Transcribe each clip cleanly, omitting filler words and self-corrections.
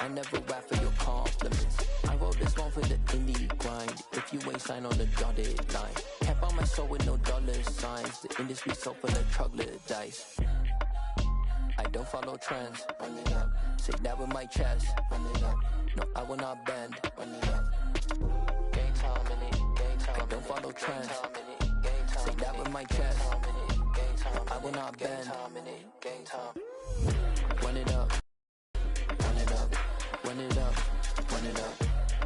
I never rap for your compliments. I wrote this one for the indie grind. If you ain't signed on the dotted line, can't buy my soul with no dollar signs. The industry so full of troglodytes. I don't follow trends. Run it up. Say that with my chest. Run it up. No, I will not bend. Run it up. Game time in it. Game time. I don't follow trends. Say that with my chest. No, I will not bend. Game time. Run it up. Run it up. Run it up. Run it up.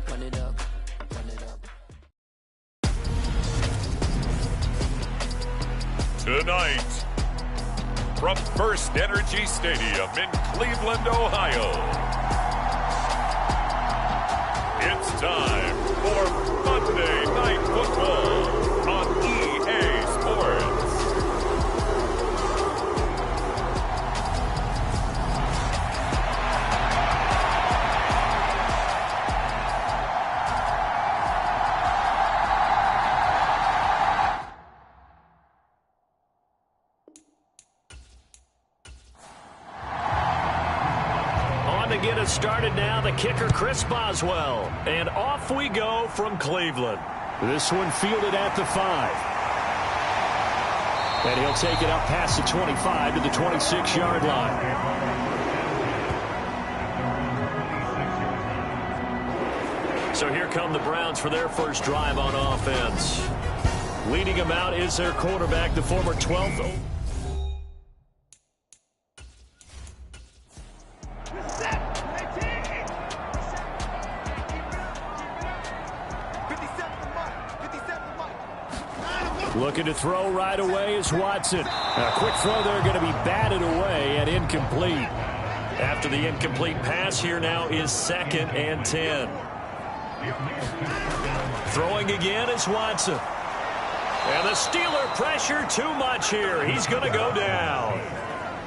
Run it up. Run it up. Tonight, from First Energy Stadium in Cleveland, Ohio, it's time for Monday Night Football on EA Sports. Get us started now, the kicker Chris Boswell, and off we go from Cleveland. This one fielded at the 5, and he'll take it up past the 25 to the 26-yard line. So here come the Browns for their first drive on offense. Leading them out is their quarterback, the former 12th. Looking to throw right away is Watson. A quick throw there, going to be batted away and incomplete. After the incomplete pass, here now is 2nd and 10. Throwing again is Watson. And the Steeler pressure too much here. He's going to go down.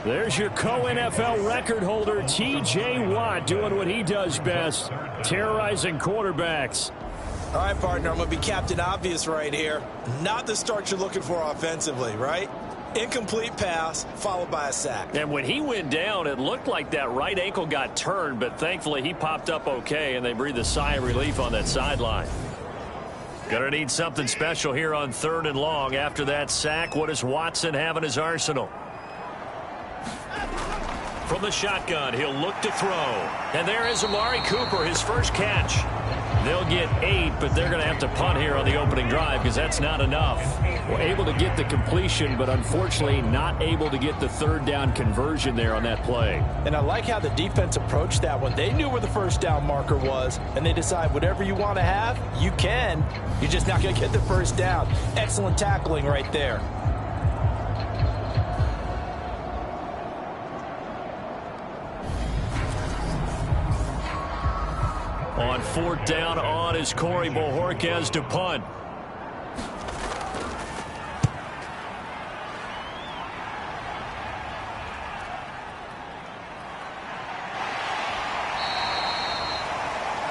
There's your co-NFL record holder, T.J. Watt, doing what he does best, terrorizing quarterbacks. All right, partner, I'm going to be Captain Obvious right here. Not the start you're looking for offensively, right? Incomplete pass, followed by a sack. And when he went down, it looked like that right ankle got turned, but thankfully he popped up okay, and they breathed a sigh of relief on that sideline. Going to need something special here on 3rd and long. After that sack, what does Watson have in his arsenal? From the shotgun, he'll look to throw. And there is Amari Cooper, his first catch. They'll get 8, but they're going to have to punt here on the opening drive because that's not enough. Well, able to get the completion, but unfortunately not able to get the 3rd down conversion there on that play. And I like how the defense approached that one. They knew where the first down marker was, and they decide whatever you want to have, you can. You're just not going to get the first down. Excellent tackling right there. On 4th down on is Corey Bojorquez to punt.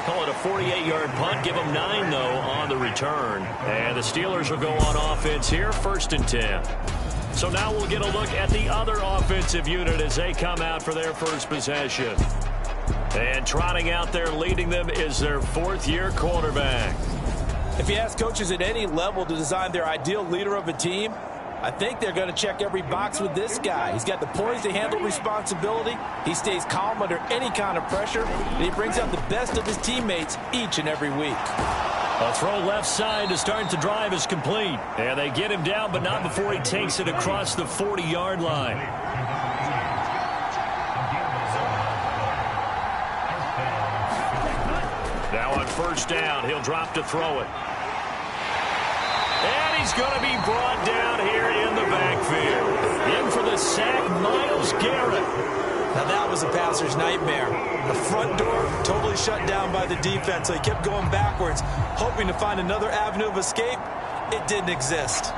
Call it a 48-yard punt. Give them 9, though, on the return. And the Steelers will go on offense here, 1st and 10. So now we'll get a look at the other offensive unit as they come out for their first possession. And trotting out there leading them is their 4th-year quarterback. If you ask coaches at any level to design their ideal leader of a team, I think they're going to check every box with this guy. He's got the poise to handle responsibility. He stays calm under any kind of pressure, and he brings out the best of his teammates each and every week. A throw left side to start the drive is complete. And they get him down, but not before he takes it across the 40-yard line. Now on 1st down, he'll drop to throw it. And he's going to be brought down here in the backfield. In for the sack, Myles Garrett. Now that was a passer's nightmare. The front door totally shut down by the defense, so he kept going backwards, hoping to find another avenue of escape. It didn't exist.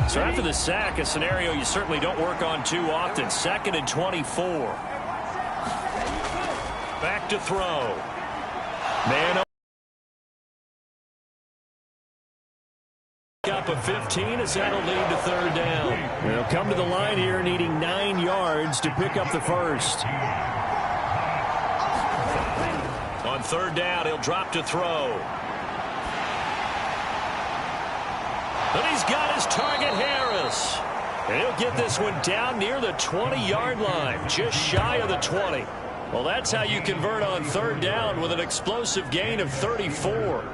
So after the sack, a scenario you certainly don't work on too often. 2nd and 24. Back to throw. Man up a 15 as that'll lead to third down. They'll come to the line here needing 9 yards to pick up the first. On third down, he'll drop to throw. And he's got his target, Harris. And he'll get this one down near the 20-yard line, just shy of the 20. Well, that's how you convert on third down with an explosive gain of 34.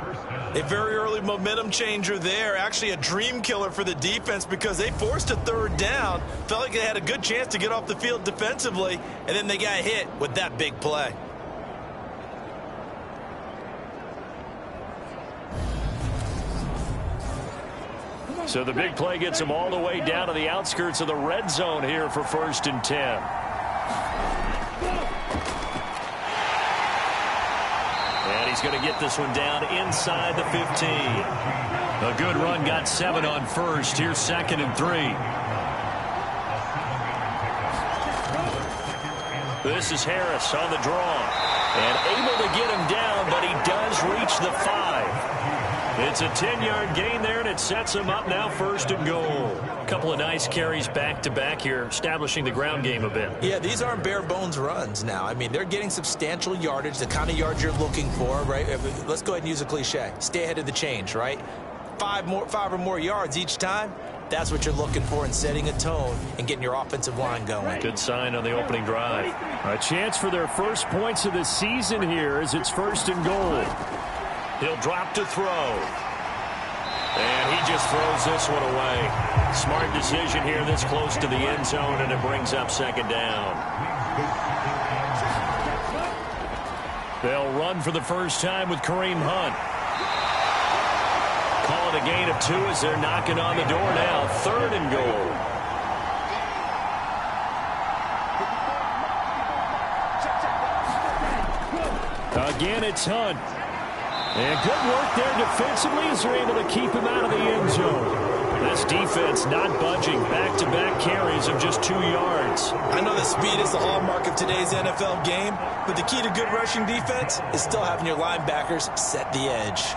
A very early momentum changer there. Actually a dream killer for the defense because they forced a third down. Felt like they had a good chance to get off the field defensively, and then they got hit with that big play. So the big play gets them all the way down to the outskirts of the red zone here for 1st and 10. And he's going to get this one down inside the 15. A good run, got 7 on first. Here's 2nd and 3. This is Harris on the draw. And able to get him down, but he does reach the 5. It's a 10-yard gain there, and it sets him up now 1st and goal. A couple of nice carries back-to-back here, establishing the ground game a bit. Yeah, these aren't bare-bones runs now. I mean, they're getting substantial yardage, the kind of yards you're looking for, right? Let's go ahead and use a cliche. Stay ahead of the change, right? 5 or more yards each time. That's what you're looking for in setting a tone and getting your offensive line going. Good sign on the opening drive. A chance for their first points of the season here as it's 1st and goal. He'll drop to throw. And he just throws this one away. Smart decision here this close to the end zone, and it brings up 2nd down. They'll run for the first time with Kareem Hunt. Call it a gain of 2 as they're knocking on the door now. 3rd and goal. Again, it's Hunt. And good work there defensively as they're able to keep him out of the end zone. This defense not budging. Back-to-back carries of just 2 yards. I know that speed is the hallmark of today's NFL game, but the key to good rushing defense is still having your linebackers set the edge.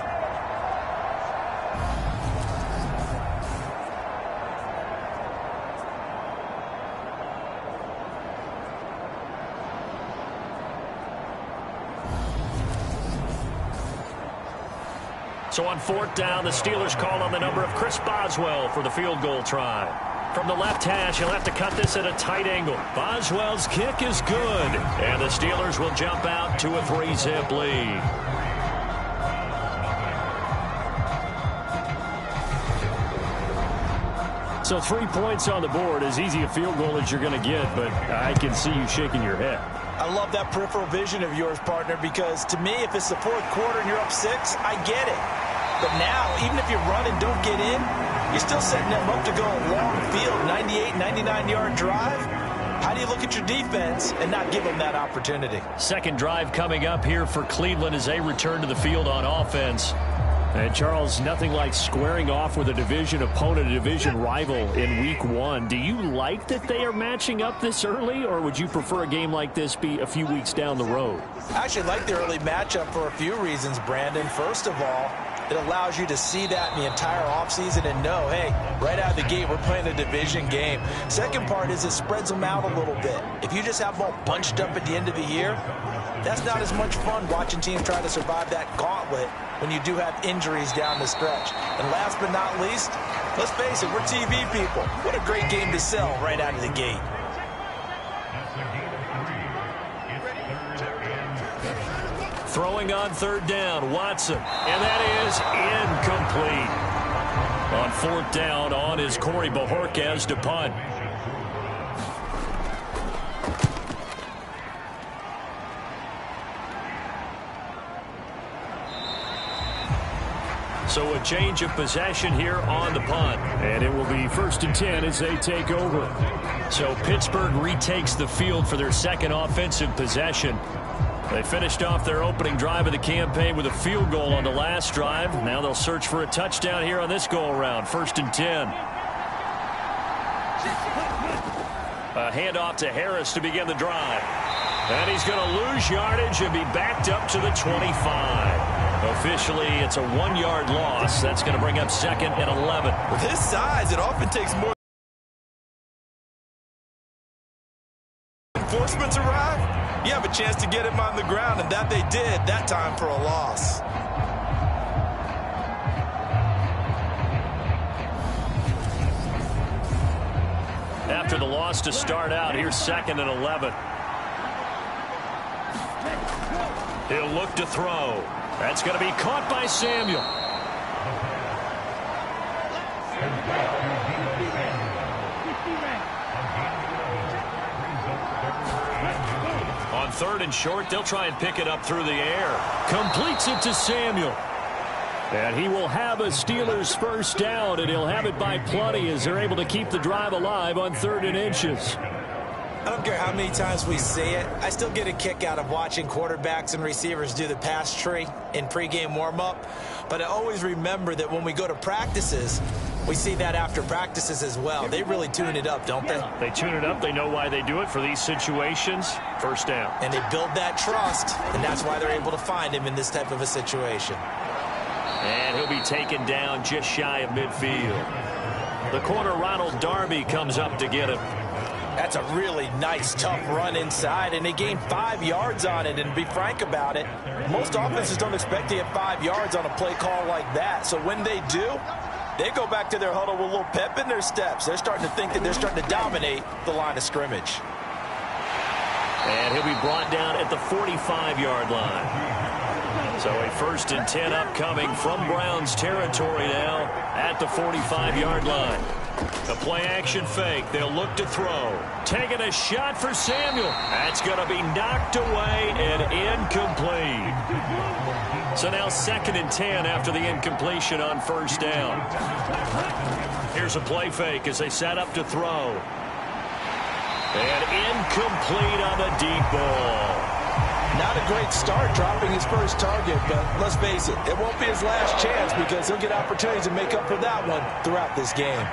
So on 4th down, the Steelers call on the number of Chris Boswell for the field goal try. From the left hash, he'll have to cut this at a tight angle. Boswell's kick is good. And the Steelers will jump out to a 3-zip lead. So 3 points on the board, as easy a field goal as you're going to get, but I can see you shaking your head. I love that peripheral vision of yours, partner, because to me, if it's the 4th quarter and you're up 6, I get it. But now, even if you run and don't get in, you're still setting them up to go a long field, 98, 99-yard drive. How do you look at your defense and not give them that opportunity? Second drive coming up here for Cleveland as they return to the field on offense. And Charles, nothing like squaring off with a division opponent, a division rival in week 1. Do you like that they are matching up this early, or would you prefer a game like this be a few weeks down the road? I actually like the early matchup for a few reasons, Brandon. First of all, it allows you to see that in the entire offseason and know, hey, right out of the gate, we're playing a division game. Second part is it spreads them out a little bit. If you just have them all bunched up at the end of the year, that's not as much fun watching teams try to survive that gauntlet when you do have injuries down the stretch. And last but not least, let's face it, we're TV people. What a great game to sell right out of the gate. Throwing on 3rd down, Watson. And that is incomplete. On 4th down, on is Corey Bojorquez to punt. So a change of possession here on the punt. And it will be 1st and 10 as they take over. So Pittsburgh retakes the field for their second offensive possession. They finished off their opening drive of the campaign with a field goal on the last drive. Now they'll search for a touchdown here on this go-around. 1st and 10. A handoff to Harris to begin the drive. And he's going to lose yardage and be backed up to the 25. Officially, it's a 1-yard loss. That's going to bring up 2nd and 11. With his size, it often takes more reinforcements arrive. You have a chance to get him on the ground, and that they did that time for a loss. After the loss to start out, here's 2nd and 11. He'll look to throw. That's going to be caught by Samuel. On 3rd and short, they'll try and pick it up through the air. Completes it to Samuel. And he will have a Steelers first down, and he'll have it by plenty as they're able to keep the drive alive on 3rd and inches. I don't care how many times we see it. I still get a kick out of watching quarterbacks and receivers do the pass tree in pregame warm-up. But I always remember that when we go to practices, we see that after practices as well. They really tune it up, don't they? They tune it up. They know why they do it for these situations. First down. And they build that trust, and that's why they're able to find him in this type of a situation. And he'll be taken down just shy of midfield. The corner, Ronald Darby, comes up to get him. That's a really nice, tough run inside, and they gained 5 yards on it. And to be frank about it, most offenses don't expect to get 5 yards on a play call like that. So when they do, they go back to their huddle with a little pep in their steps. They're starting to think that they're starting to dominate the line of scrimmage. And he'll be brought down at the 45-yard line. So a 1st and 10 upcoming from Browns territory now at the 45-yard line. A play-action fake. They'll look to throw. Taking a shot for Samuel. That's going to be knocked away and incomplete. So now 2nd and 10 after the incompletion on 1st down. Here's a play fake as they set up to throw. And incomplete on the deep ball. Not a great start dropping his first target, but let's face it, it won't be his last chance because he'll get opportunities to make up for that one throughout this game.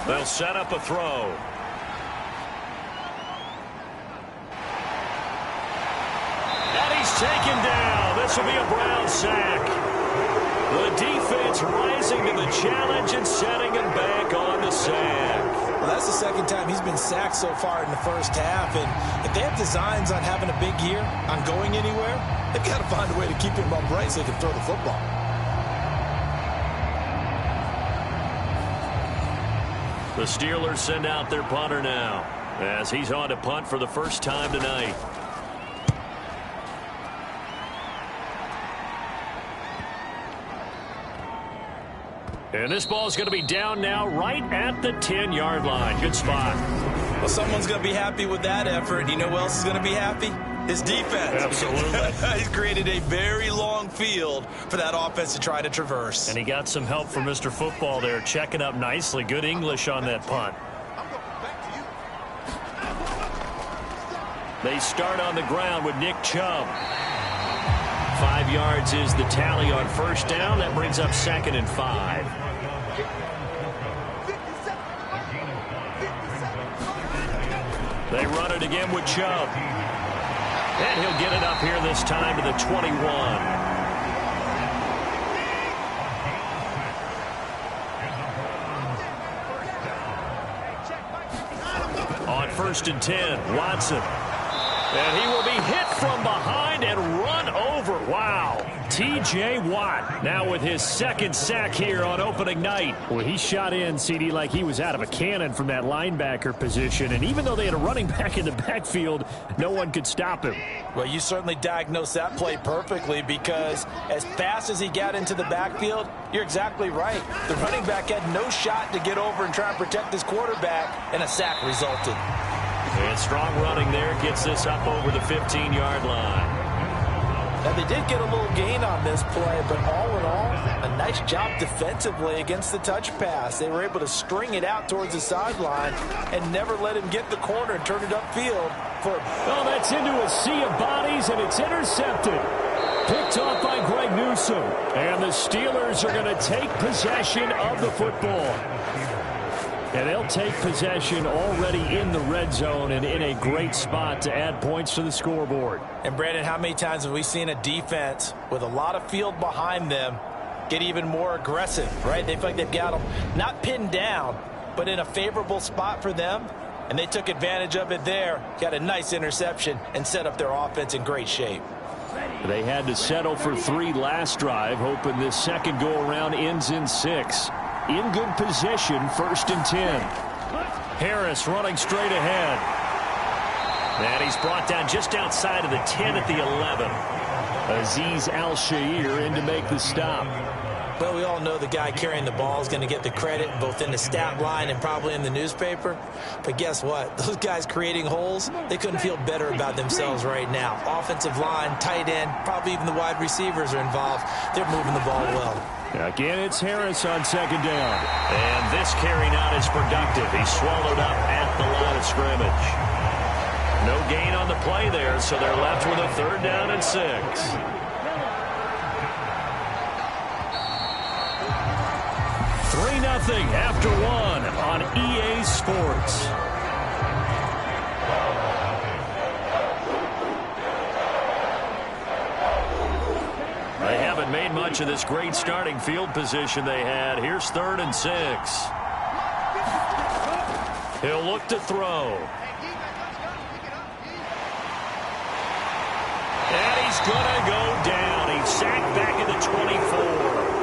They'll set up a throw. And he's taken down. This will be a Brown sack. The defense rising to the challenge and setting him back on the sack. Well, that's the 2nd time he's been sacked so far in the first half. And if they have designs on having a big year, on going anywhere, they've got to find a way to keep him upright so they can throw the football. The Steelers send out their punter now as he's on to punt for the first time tonight. And this ball is going to be down now right at the 10-yard line. Good spot. Well, someone's going to be happy with that effort. You know who else is going to be happy? His defense. Absolutely. He's created a very long field for that offense to try to traverse. And he got some help from Mr. Football there, checking up nicely. Good English on that punt. They start on the ground with Nick Chubb. 5 yards is the tally on 1st down. That brings up 2nd and 5. They run it again with Chubb. And he'll get it up here this time to the 21. On 1st and 10, Watson. And he will be hit from behind and run over. Wow. T.J. Watt now with his 2nd sack here on opening night. Well, he shot in, CD, like he was out of a cannon from that linebacker position. And even though they had a running back in the backfield, no one could stop him. Well, you certainly diagnosed that play perfectly because as fast as he got into the backfield, you're exactly right. The running back had no shot to get over and try and protect his quarterback, and a sack resulted. And strong running there gets this up over the 15-yard line. Now, they did get a little gain on this play, but all in all, a nice job defensively against the touch pass. They were able to string it out towards the sideline and never let him get the corner and turn it upfield. Oh, that's into a sea of bodies, and it's intercepted. Picked off by Greg Newsome. And the Steelers are going to take possession of the football. And they'll take possession already in the red zone and in a great spot to add points to the scoreboard. And, Brandon, how many times have we seen a defense with a lot of field behind them get even more aggressive, right? They feel like they've got them not pinned down, but in a favorable spot for them, and they took advantage of it there, got a nice interception, and set up their offense in great shape. They had to settle for 3 last drive, hoping this second go-around ends in 6. In good position, 1st and 10. Harris running straight ahead. And he's brought down just outside of the 10 at the 11. Azeez Al-Shaair in to make the stop. Well, we all know the guy carrying the ball is going to get the credit both in the stat line and probably in the newspaper. But guess what? Those guys creating holes, they couldn't feel better about themselves right now. Offensive line, tight end, probably even the wide receivers are involved. They're moving the ball well. Again, it's Harris on 2nd down. And this carry not as productive. He's swallowed up at the line of scrimmage. No gain on the play there, so they're left with a 3rd down and 6. 3-0 after 1 on EA Sports. They haven't made much of this great starting field position they had. Here's 3rd and 6. He'll look to throw. And he's going to go down. He's sacked back at the 24.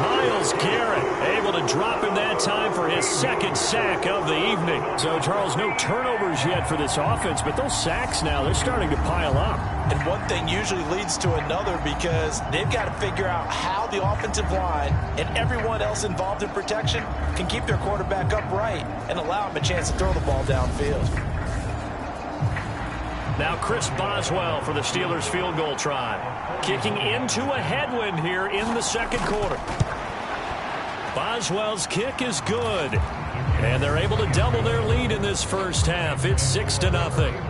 Myles Garrett able to drop him that time for his 2nd sack of the evening. So, Charles, no turnovers yet for this offense, but those sacks now, they're starting to pile up. And one thing usually leads to another because they've got to figure out how the offensive line and everyone else involved in protection can keep their quarterback upright and allow him a chance to throw the ball downfield. Now Chris Boswell for the Steelers field goal try. Kicking into a headwind here in the 2nd quarter. Boswell's kick is good. And they're able to double their lead in this first half. It's 6-0.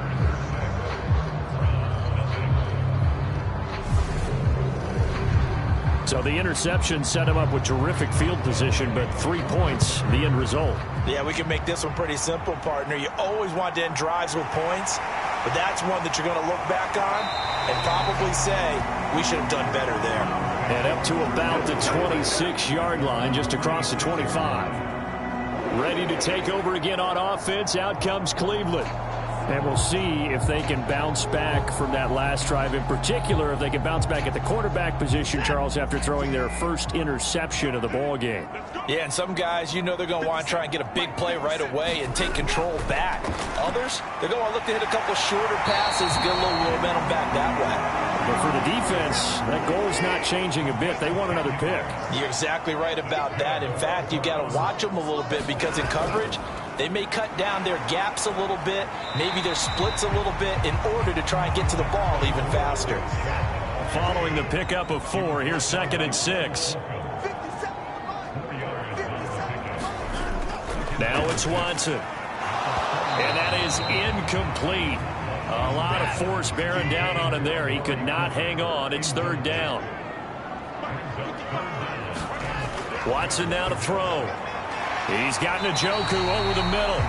So the interception set him up with terrific field position, but 3 points, the end result. Yeah, we can make this one pretty simple, partner. You always want to end drives with points, but that's one that you're going to look back on and probably say, we should have done better there. And up to about the 26-yard line, just across the 25. Ready to take over again on offense. Out comes Cleveland. And we'll see if they can bounce back from that last drive. In particular, if they can bounce back at the quarterback position, Charles, after throwing their first interception of the ball game. Yeah, and some guys, you know they're going to want to try and get a big play right away and take control back. Others, they're going to look to hit a couple shorter passes, get a little momentum back that way. But for the defense, that goal is not changing a bit. They want another pick. You're exactly right about that. In fact, you've got to watch them a little bit because in coverage, they may cut down their gaps a little bit, maybe their splits a little bit in order to try and get to the ball even faster. Following the pickup of 4, here's 2nd and 6. Now it's Watson. And that is incomplete. A lot of force bearing down on him there. He could not hang on. It's 3rd down. Watson now to throw. He's got Njoku over the middle.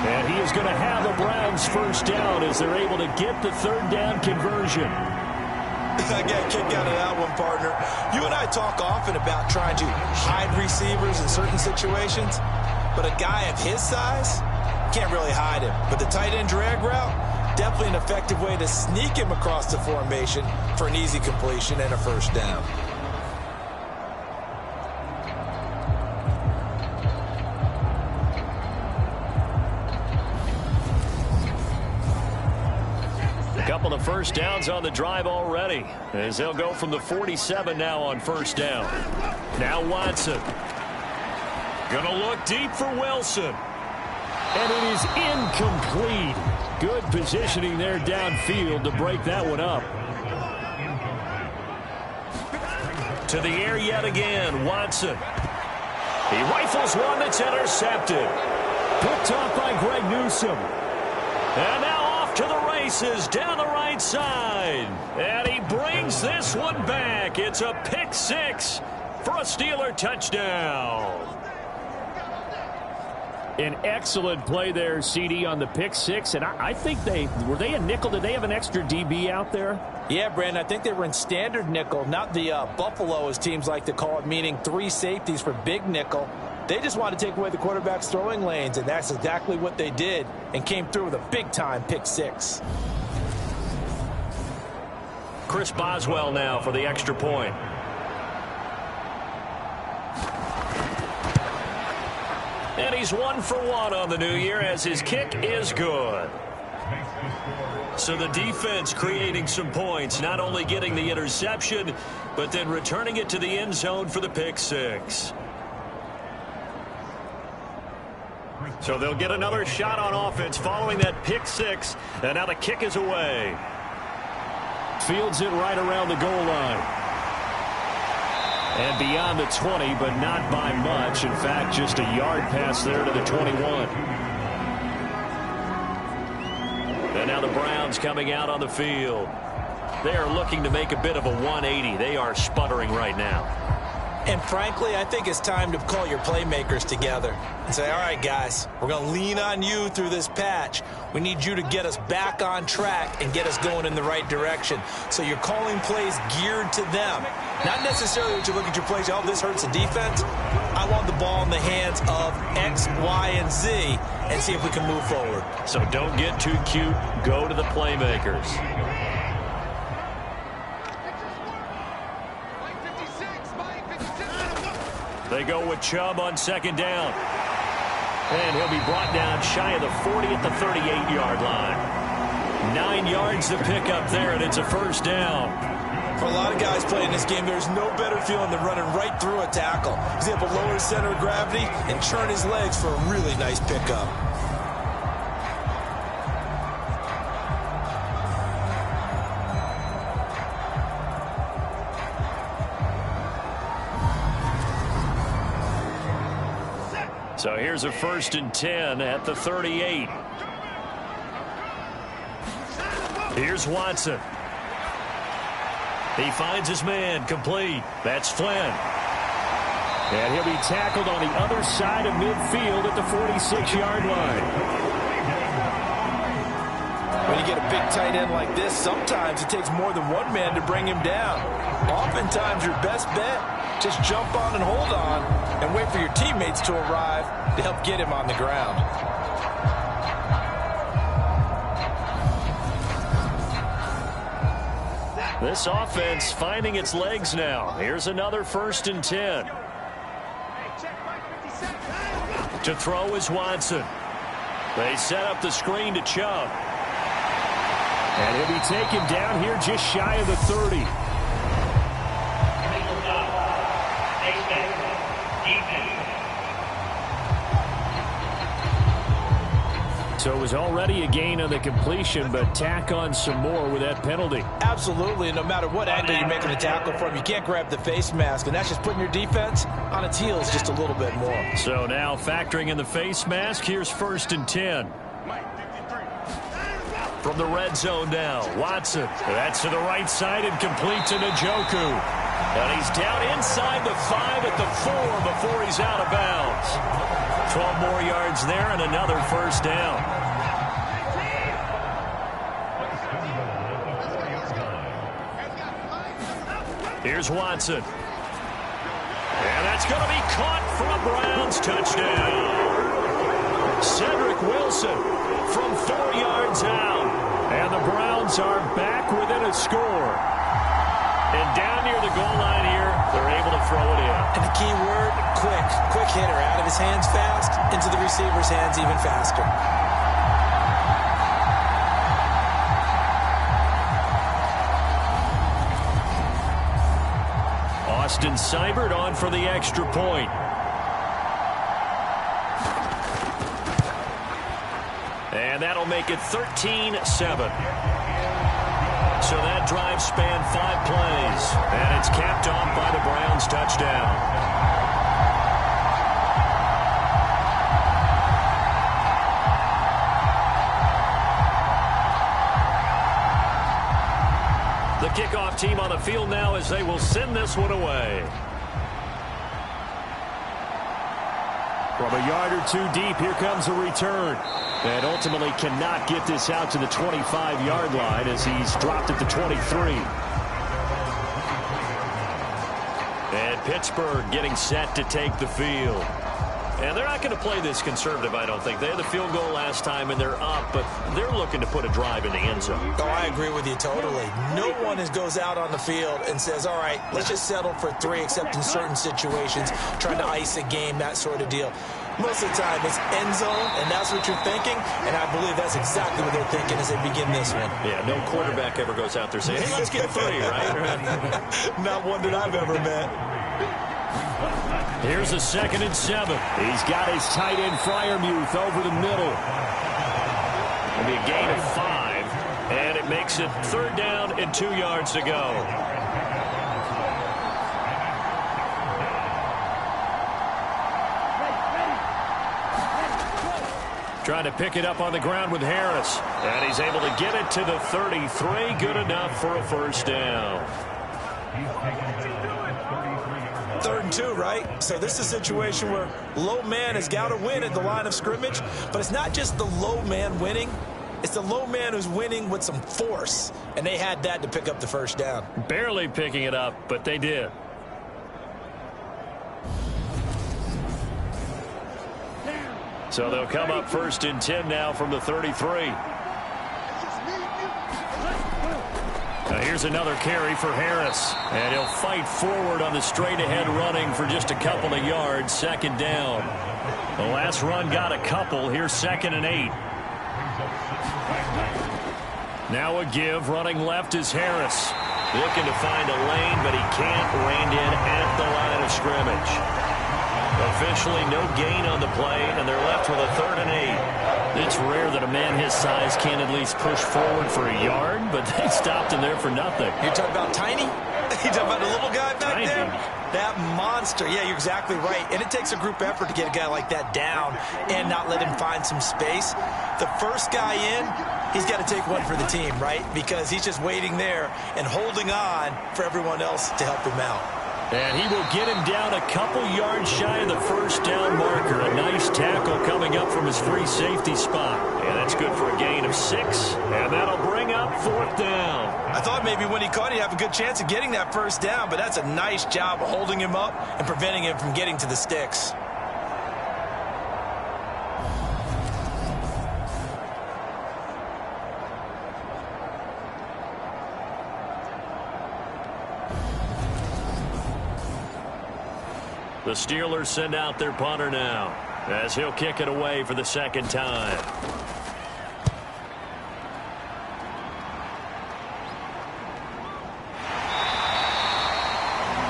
And he is going to have the Browns first down as they're able to get the 3rd down conversion. I got a kick out of that one, partner. You and I talk often about trying to hide receivers in certain situations, but a guy of his size can't really hide him. But the tight end drag route, definitely an effective way to sneak him across the formation for an easy completion and a first down. Couple of first downs on the drive already, as they'll go from the 47 now on first down. Now Watson. Gonna look deep for Wilson. And it is incomplete. Good positioning there downfield to break that one up. To the air yet again, Watson. He rifles one that's intercepted. Picked off by Greg Newsome. And now off to the races down the right side. And he brings this one back. It's a pick 6 for a Steeler touchdown. An excellent play there, CD, on the pick six. And I think were they a nickel? Did they have an extra DB out there? Yeah, Brandon, I think they were in standard nickel, not the Buffalo, as teams like to call it, meaning 3 safeties for big nickel. They just wanted to take away the quarterback's throwing lanes, and that's exactly what they did, and came through with a big-time pick six. Chris Boswell now for the extra point. And he's 1 for 1 on the new year as his kick is good. So the defense creating some points, not only getting the interception, but then returning it to the end zone for the pick six. So they'll get another shot on offense following that pick six, and now the kick is away. Fields it right around the goal line. And beyond the 20, but not by much. In fact, just a yard pass there to the 21. And now the Browns coming out on the field. They are looking to make a bit of a 180. They are sputtering right now. And frankly, I think it's time to call your playmakers together and say, all right, guys, we're going to lean on you through this patch. We need you to get us back on track and get us going in the right direction. So you're calling plays geared to them. Not necessarily that you look at your plays, oh, this hurts the defense. I want the ball in the hands of X, Y, and Z and see if we can move forward. So don't get too cute. Go to the playmakers. They go with Chubb on second down. And he'll be brought down shy of the 40 at the 38-yard line. 9 yards to pick up there, and it's a first down. For a lot of guys playing this game, there's no better feeling than running right through a tackle. He's able to lower his center of gravity and churn his legs for a really nice pickup. So here's a 1st and 10 at the 38. Here's Watson. He finds his man, complete. That's Flynn. And he'll be tackled on the other side of midfield at the 46-yard line. When you get a big tight end like this, sometimes it takes more than one man to bring him down. Oftentimes, your best bet, just jump on and hold on and wait for your teammates to arrive to help get him on the ground. This offense finding its legs now. Here's another 1st and 10. To throw is Watson. They set up the screen to Chubb. And he'll be taken down here just shy of the 30. So it was already a gain on the completion, but tack on some more with that penalty. Absolutely, and no matter what angle you're making the tackle from, you can't grab the face mask, and that's just putting your defense on its heels just a little bit more. So now factoring in the face mask, here's 1st and 10. From the red zone now, Watson. That's to the right side and complete to Njoku. And he's down inside the 5 at the 4 before he's out of bounds. 12 more yards there and another 1st down. Here's Watson. And that's going to be caught for a Browns touchdown. Cedric Wilson from 4 yards out. And the Browns are back within a score. And down near the goal line here, they're able to throw it in. And the key word, quick. Quick hitter. Out of his hands fast, into the receiver's hands even faster. Austin Seibert on for the extra point. And that'll make it 13-7. So that drive spanned 5 plays. And it's capped off by the Browns touchdown. The kickoff team on the field now as they will send this one away. From a yard or two deep, here comes a return. And ultimately cannot get this out to the 25-yard line as he's dropped at the 23. And Pittsburgh getting set to take the field. And they're not going to play this conservative, I don't think. They had the field goal last time, and they're up, but they're looking to put a drive in the end zone. Oh, I agree with you totally. No one goes out on the field and says, all right, let's just settle for 3, except in certain situations, trying to ice a game, that sort of deal. Most of the time, it's end zone, and that's what you're thinking, and I believe that's exactly what they're thinking as they begin this one. Yeah, no quarterback ever goes out there saying, hey, let's get 3, right? Not one that I've ever met. Here's a 2nd and 7. He's got his tight end Freiermuth over the middle. It'll be a gain of 5, and it makes it 3rd down and 2 yards to go. Trying to pick it up on the ground with Harris. And he's able to get it to the 33. Good enough for a 1st down. 3rd and 2, right? So this is a situation where low man has got to win at the line of scrimmage, but it's not just the low man winning. It's the low man who's winning with some force, and they had that to pick up the 1st down. Barely picking it up, but they did. So they'll come up 1st and 10 now from the 33. Now here's another carry for Harris. And he'll fight forward on the straight-ahead running for just a couple of yards. 2nd down. The last run got a couple. Here's 2nd and 8. Now a give. Running left is Harris. Looking to find a lane, but he can't. Reined in at the line of scrimmage. Officially no gain on the play, and they're left with a 3rd and 8. It's rare that a man his size can at least push forward for a yard, but they stopped him there for nothing. You're talking about Tiny? You're talking about the little guy back Tiny. there? That monster. Yeah, you're exactly right. And it takes a group effort to get a guy like that down and not let him find some space. The first guy in, he's got to take one for the team, right? Because he's just waiting there and holding on for everyone else to help him out. And he will get him down a couple yards shy of the 1st down marker. A nice tackle coming up from his free safety spot. And that's good for a gain of 6. And that'll bring up 4th down. I thought maybe when he caught it, he'd have a good chance of getting that 1st down, but that's a nice job of holding him up and preventing him from getting to the sticks. The Steelers send out their punter now as he'll kick it away for the 2nd time.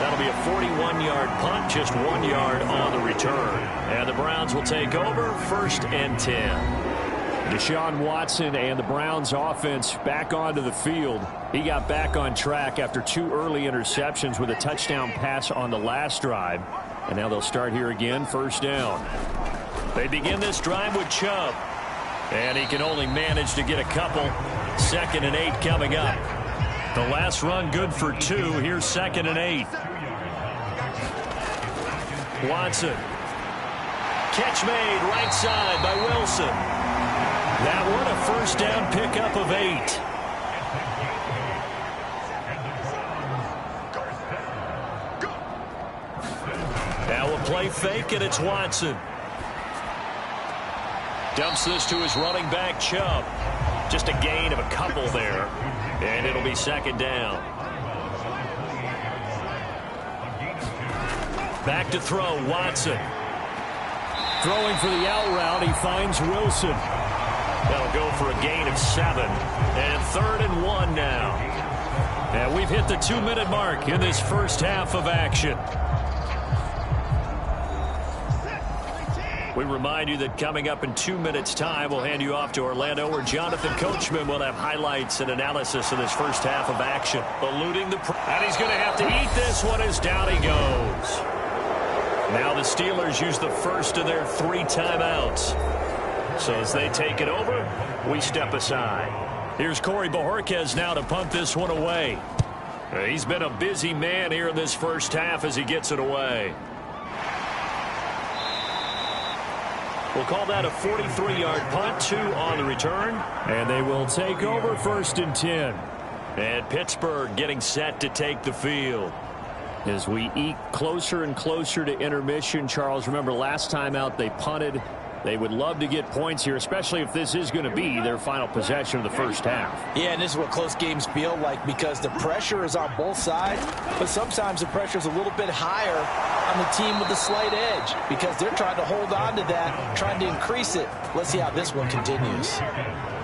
That'll be a 41-yard punt, just 1 yard on the return. And the Browns will take over 1st and 10. Deshaun Watson and the Browns offense back onto the field. He got back on track after 2 early interceptions with a touchdown pass on the last drive. And now they'll start here again, 1st down. They begin this drive with Chubb. And he can only manage to get a couple. 2nd and 8 coming up. The last run good for 2. Here's 2nd and 8. Watson. Catch made right side by Wilson. That one a 1st down pickup of 8. Now we'll play fake, and it's Watson. Dumps this to his running back, Chubb. Just a gain of a couple there. And it'll be 2nd down. Back to throw, Watson. Throwing for the out route, he finds Wilson. That'll go for a gain of 7. And 3rd and 1 now. And we've hit the 2-minute mark in this 1st half of action. We remind you that coming up in 2 minutes' time, we'll hand you off to Orlando, where Jonathan Coachman will have highlights and analysis of this 1st half of action. Eluding the... And he's going to have to eat this one as down he goes. Now the Steelers use the first of their 3 timeouts. So as they take it over, we step aside. Here's Corey Bojorquez now to punt this one away. He's been a busy man here in this 1st half as he gets it away. We'll call that a 43-yard punt, 2 on the return. And they will take over 1st and 10. And Pittsburgh getting set to take the field. As we eke closer and closer to intermission, Charles, remember last time out they punted. They would love to get points here, especially if this is going to be their final possession of the first half. Yeah, and this is what close games feel like because the pressure is on both sides, but sometimes the pressure is a little bit higher on the team with the slight edge because they're trying to hold on to that, trying to increase it. Let's see how this one continues.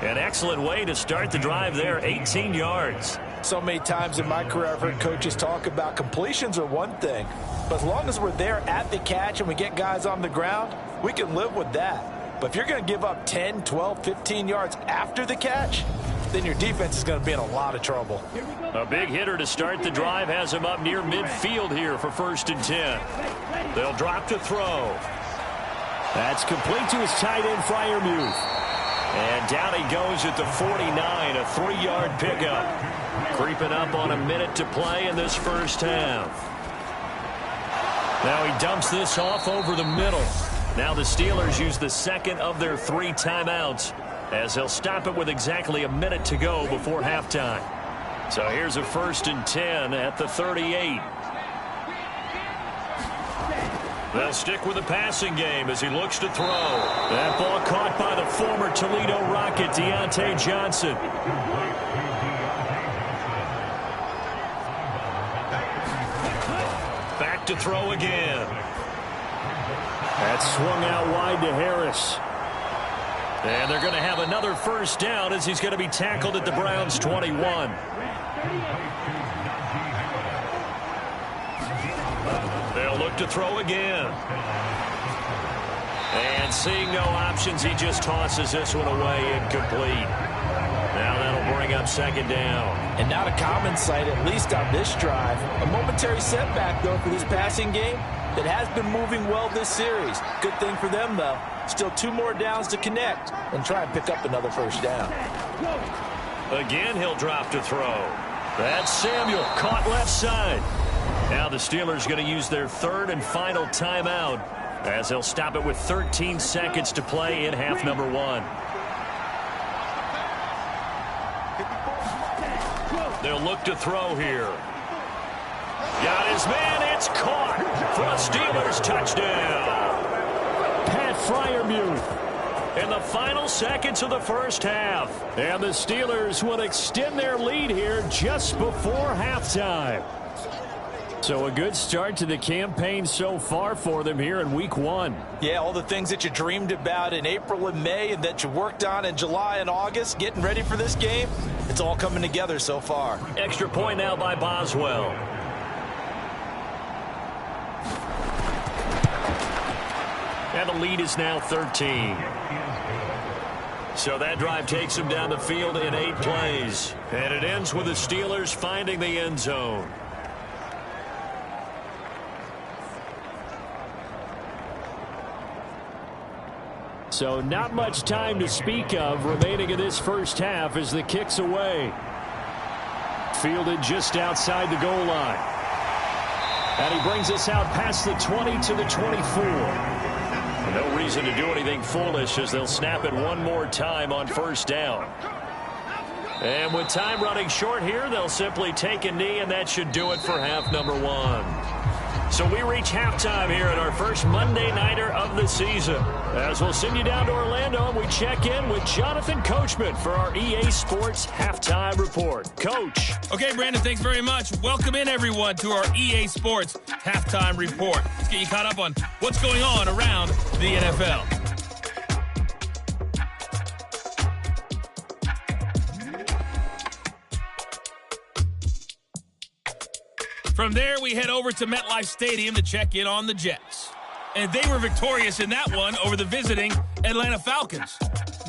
An excellent way to start the drive there, 18 yards. So many times in my career I've heard coaches talk about completions are one thing, but as long as we're there at the catch and we get guys on the ground, we can live with that. But if you're going to give up 10, 12, 15 yards after the catch, then your defense is going to be in a lot of trouble. A big hitter to start the drive has him up near midfield here for 1st and 10. They'll drop to throw. That's complete to his tight end, Freiermuth. And down he goes at the 49, a 3-yard pickup. Creeping up on a minute to play in this first half. Now he dumps this off over the middle. Now the Steelers use the second of their 3 timeouts as they'll stop it with exactly a minute to go before halftime. So here's a 1st and 10 at the 38. They'll stick with the passing game as he looks to throw. That ball caught by the former Toledo Rocket, Deontay Johnson. Back to throw again. That swung out wide to Harris. And they're going to have another first down as he's going to be tackled at the Browns' 21. They'll look to throw again. And seeing no options, he just tosses this one away incomplete. Now that'll bring up 2nd down. And not a common sight, at least on this drive. A momentary setback, though, for this passing game that has been moving well this series. Good thing for them, though. Still 2 more downs to connect and try and pick up another first down. Again, he'll drop to throw. That's Samuel, caught left side. Now the Steelers going to use their 3rd and final timeout as they'll stop it with 13 seconds to play in half number 1. They'll look to throw here. Got his man. It's caught for a Steelers touchdown. Pat Freiermuth in the final seconds of the first half. And the Steelers will extend their lead here just before halftime. So a good start to the campaign so far for them here in week 1. Yeah, all the things that you dreamed about in April and May and that you worked on in July and August, getting ready for this game, it's all coming together so far. Extra point now by Boswell. And the lead is now 13. So that drive takes them down the field in 8 plays. And it ends with the Steelers finding the end zone. So not much time to speak of remaining in this first half as the kick's away. Fielded just outside the goal line. And he brings us out past the 20 to the 24. No reason to do anything foolish as they'll snap it one more time on 1st down. And with time running short here, they'll simply take a knee, and that should do it for half number 1. So we reach halftime here in our first Monday Nighter of the season. As we'll send you down to Orlando, and we check in with Jonathan Coachman for our EA Sports Halftime Report. Coach. Okay, Brandon, thanks very much. Welcome in, everyone, to our EA Sports Halftime Report. Let's get you caught up on what's going on around the NFL. From there, we head over to MetLife Stadium to check in on the Jets. And they were victorious in that one over the visiting Atlanta Falcons.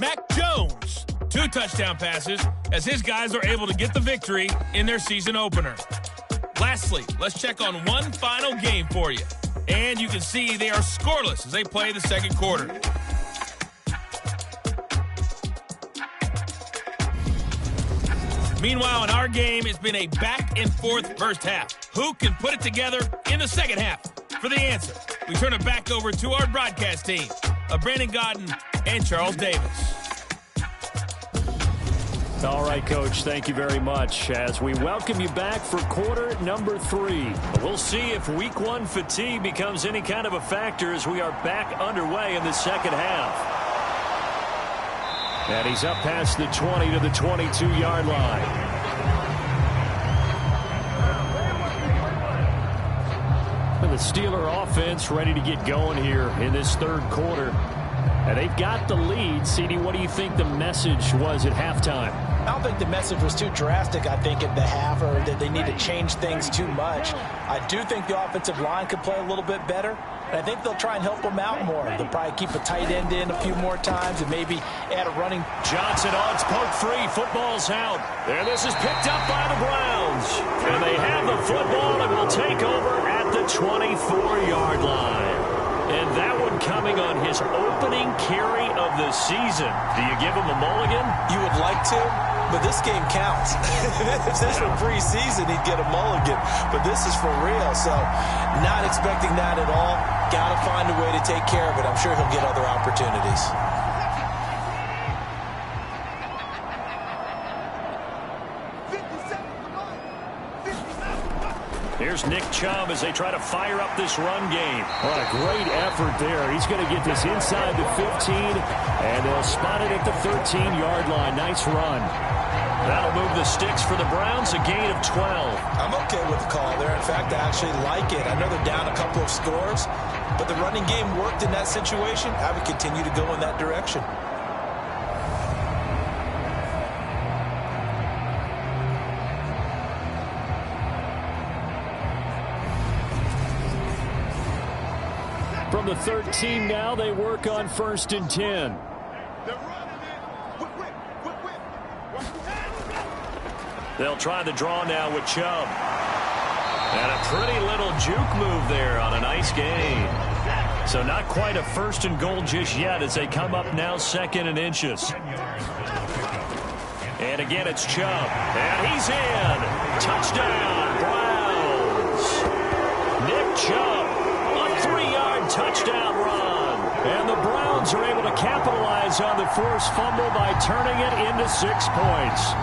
Mac Jones, 2 touchdown passes as his guys are able to get the victory in their season opener. Lastly, let's check on one final game for you. And you can see they are scoreless as they play the second quarter. Meanwhile, in our game, it's been a back-and-forth first half. Who can put it together in the second half? For the answer, we turn it back over to our broadcast team. of Brandon Godden and Charles Davis. All right, Coach, thank you very much as we welcome you back for quarter number 3. We'll see if week 1 fatigue becomes any kind of a factor as we are back underway in the second half. And he's up past the 20 to the 22-yard line. And the Steeler offense ready to get going here in this third quarter. And they've got the lead. CD, what do you think the message was at halftime? I don't think the message was too drastic, I think, at the half, or that they need to change things too much. I do think the offensive line could play a little bit better, and I think they'll try and help them out more. They'll probably keep a tight end in a few more times and maybe add a running. Johnson on, it's poked free. Football's out. And this is picked up by the Browns. And they have the football and will take over at the 24-yard line. And that one coming on his opening carry of the season. Do you give him a mulligan? You would like to, but this game counts. If this were preseason, he'd get a mulligan. But this is for real, so not expecting that at all. Got to find a way to take care of it. I'm sure he'll get other opportunities. Here's Nick Chubb as they try to fire up this run game. What a great effort there. He's going to get this inside the 15, and they'll spot it at the 13-yard line. Nice run. That'll move the sticks for the Browns, a gain of 12. I'm okay with the call there. In fact, I actually like it. I know they're down a couple of scores, but the running game worked in that situation. I would continue to go in that direction. From the 13 now, they work on 1st and 10. They'll try the draw now with Chubb. And a pretty little juke move there on a nice gain. So not quite a 1st and goal just yet as they come up now 2nd and inches. And again, it's Chubb. And he's in. Touchdown, Browns. Nick Chubb. Touchdown run. And the Browns are able to capitalize on the forced fumble by turning it into 6 points.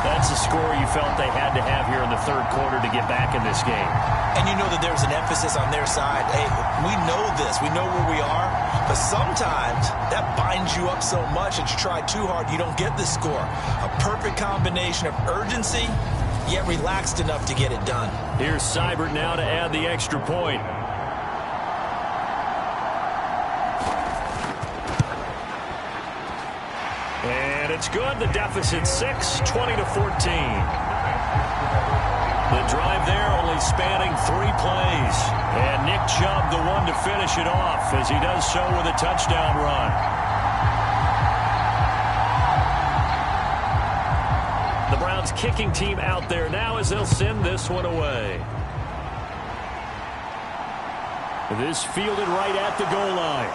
That's the score you felt they had to have here in the third quarter to get back in this game. And you know that there's an emphasis on their side. Hey, we know this. We know where we are. But sometimes that binds you up so much that you try too hard, you don't get the score. A perfect combination of urgency, yet relaxed enough to get it done. Here's Seibert now to add the extra point. And it's good. The deficit 6, 20 to 14. The drive there only spanning 3 plays. And Nick Chubb the one to finish it off as he does so with a touchdown run. The Browns kicking team out there now as they'll send this one away. This fielded right at the goal line.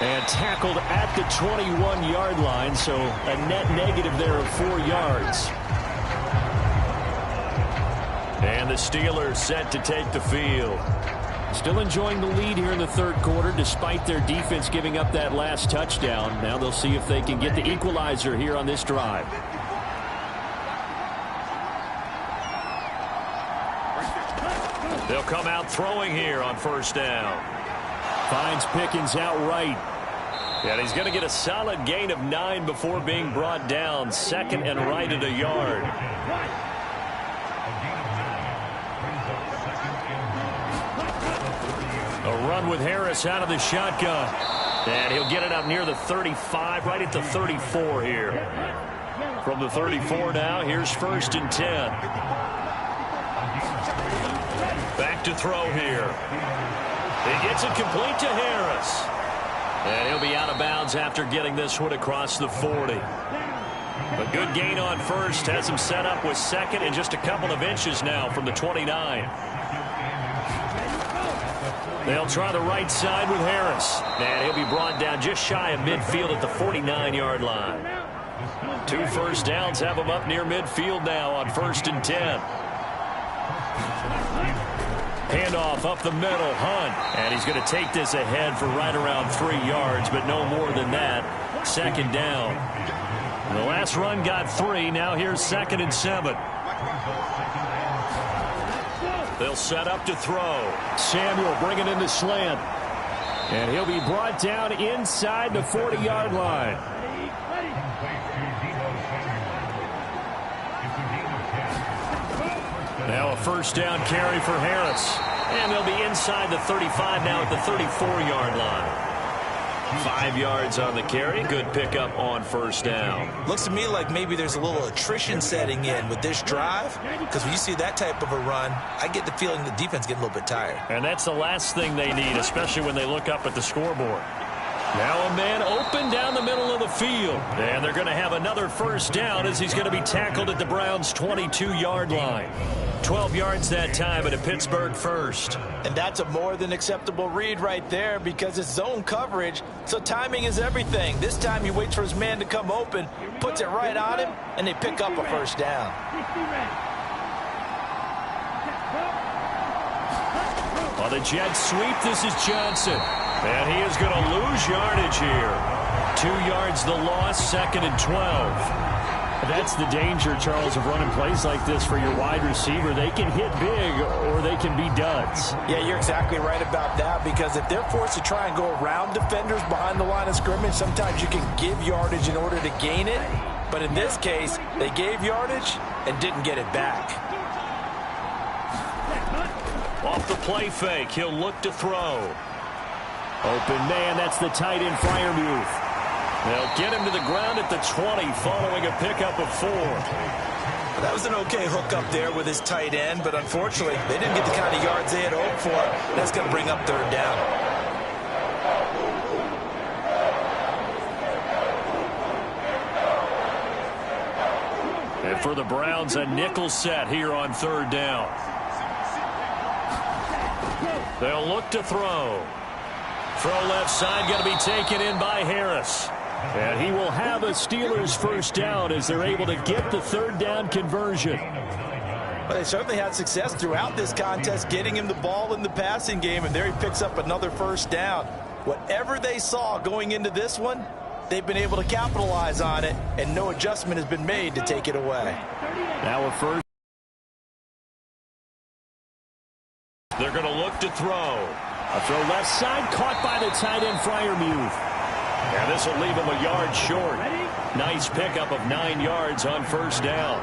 And tackled at the 21-yard line, so a net negative there of 4 yards. And the Steelers set to take the field. Still enjoying the lead here in the third quarter, despite their defense giving up that last touchdown. Now they'll see if they can get the equalizer here on this drive. They'll come out throwing here on 1st down. Finds Pickens outright. And he's going to get a solid gain of 9 before being brought down. 2nd and right at a yard. A run with Harris out of the shotgun. And he'll get it up near the 35, right at the 34 here. From the 34 now, here's 1st and 10. Back to throw here. He gets it complete to Harris. And he'll be out of bounds after getting this one across the 40. A good gain on 1st. Has him set up with 2nd and just a couple of inches now from the 29. They'll try the right side with Harris. And he'll be brought down just shy of midfield at the 49-yard line. 2 1st downs have him up near midfield now on 1st and 10. Handoff up the middle, Hunt. And he's going to take this ahead for right around 3 yards, but no more than that. Second down. The last run got 3. Now here's 2nd and 7. They'll set up to throw. Samuel bringing in the slant. And he'll be brought down inside the 40-yard line. Now a first down carry for Harris. And they'll be inside the 35 now at the 34-yard line. 5 yards on the carry. Good pickup on first down. Looks to me like maybe there's a little attrition setting in with this drive, because when you see that type of a run, I get the feeling the defense getting a little bit tired. And that's the last thing they need, especially when they look up at the scoreboard. Now a man open down the middle of the field. And they're going to have another first down as he's going to be tackled at the Browns' 22-yard line. 12 yards that time at a Pittsburgh first. And that's a more than acceptable read right there, because it's zone coverage, so timing is everything. This time he waits for his man to come open, puts it right on him, and they pick up a first down. On the jet sweep, this is Johnson. And he is going to lose yardage here. 2 yards the loss, 2nd and 12. That's the danger, Charles, of running plays like this for your wide receiver. They can hit big or they can be duds. Yeah, you're exactly right about that, because if they're forced to try and go around defenders behind the line of scrimmage, sometimes you can give yardage in order to gain it. But in this case, they gave yardage and didn't get it back. Off the play fake, he'll look to throw. Open man, that's the tight end Freiermuth. They'll get him to the ground at the 20 following a pickup of 4. That was an okay hook up there with his tight end, but unfortunately, they didn't get the kind of yards they had hoped for. That's going to bring up 3rd down. And for the Browns, a nickel set here on 3rd down. They'll look to throw. Throw left side, going to be taken in by Harris. And he will have a Steelers first down as they're able to get the 3rd down conversion. Well, they certainly had success throughout this contest getting him the ball in the passing game, and there he picks up another first down. Whatever they saw going into this one, they've been able to capitalize on it, and no adjustment has been made to take it away. Now a first. They're going to look to throw. A throw left side, caught by the tight end Freiermuth. And this will leave him a yard short. Nice pickup of 9 yards on first down.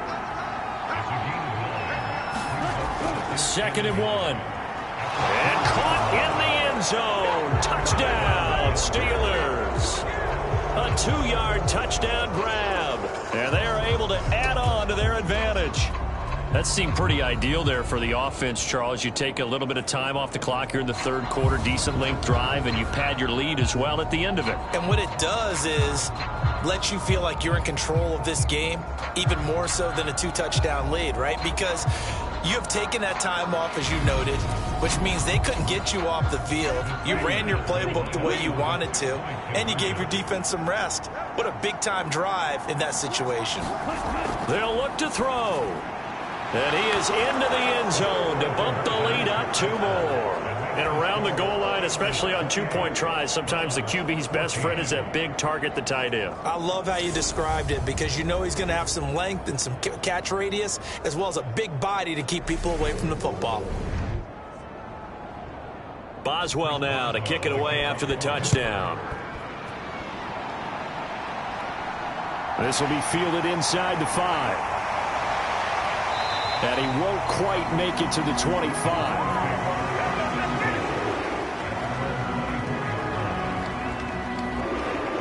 2nd and 1. And caught in the end zone. Touchdown, Steelers. A 2-yard touchdown grab. And they are able to add on to their advantage. That seemed pretty ideal there for the offense, Charles. You take a little bit of time off the clock here in the 3rd quarter, decent length drive, and you pad your lead as well at the end of it. And what it does is let you feel like you're in control of this game, even more so than a 2-touchdown lead, right? Because you have taken that time off, as you noted, which means they couldn't get you off the field. You ran your playbook the way you wanted to, and you gave your defense some rest. What a big-time drive in that situation. They'll look to throw. And he is into the end zone to bump the lead up 2 more. And around the goal line, especially on 2-point tries, sometimes the QB's best friend is that big target, the tight end. I love how you described it, because you know he's going to have some length and some catch radius, as well as a big body to keep people away from the football. Boswell now to kick it away after the touchdown. This will be fielded inside the 5. And he won't quite make it to the 25.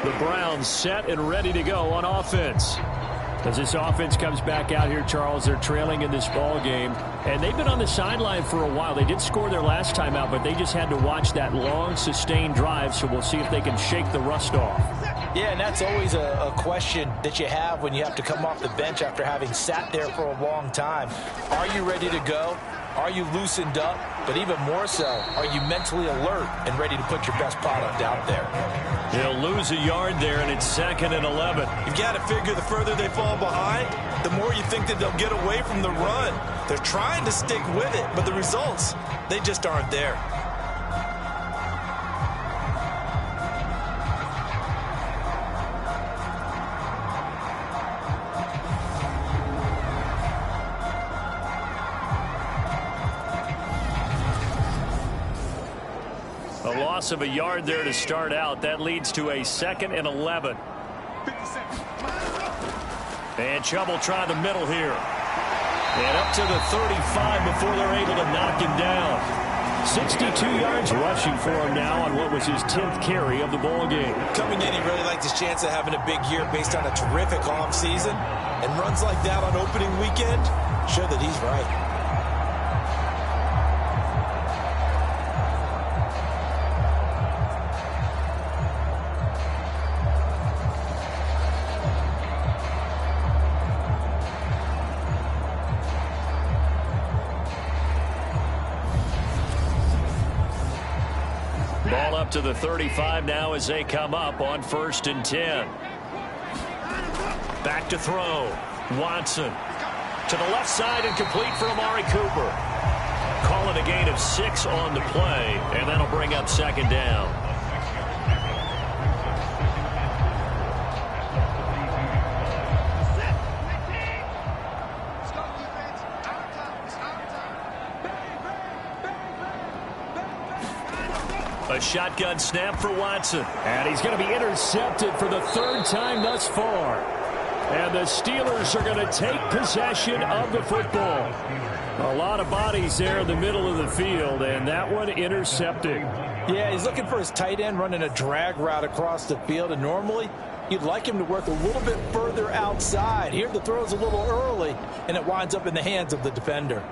The Browns set and ready to go on offense. As this offense comes back out here, Charles, they're trailing in this ball game. And they've been on the sideline for a while. They did score their last time out, but they just had to watch that long, sustained drive. So we'll see if they can shake the rust off. Yeah, and that's always a question that you have when you have to come off the bench after having sat there for a long time. Are you ready to go? Are you loosened up? But even more so, are you mentally alert and ready to put your best product out there? He'll lose a yard there, and it's 2nd and 11. You've got to figure the further they fall behind, the more you think that they'll get away from the run. They're trying to stick with it, but the results, they just aren't there. A loss of a yard there to start out. That leads to a 2nd and 11. And Chubb will try the middle here. And up to the 35 before they're able to knock him down. 62 yards rushing for him now on what was his 10th carry of the ball game. Coming in, he really liked his chance of having a big year based on a terrific offseason. And runs like that on opening weekend show that he's right. Ball up to the 35 now as they come up on 1st and 10. Back to throw. Watson to the left side and complete for Amari Cooper. Call it a gain of 6 on the play, and that'll bring up 2nd down. A shotgun snap for Watson. And he's going to be intercepted for the 3rd time thus far. And the Steelers are going to take possession of the football. A lot of bodies there in the middle of the field, and that one intercepted. Yeah, he's looking for his tight end running a drag route across the field, and normally you'd like him to work a little bit further outside. Here the throw's a little early, and it winds up in the hands of the defender.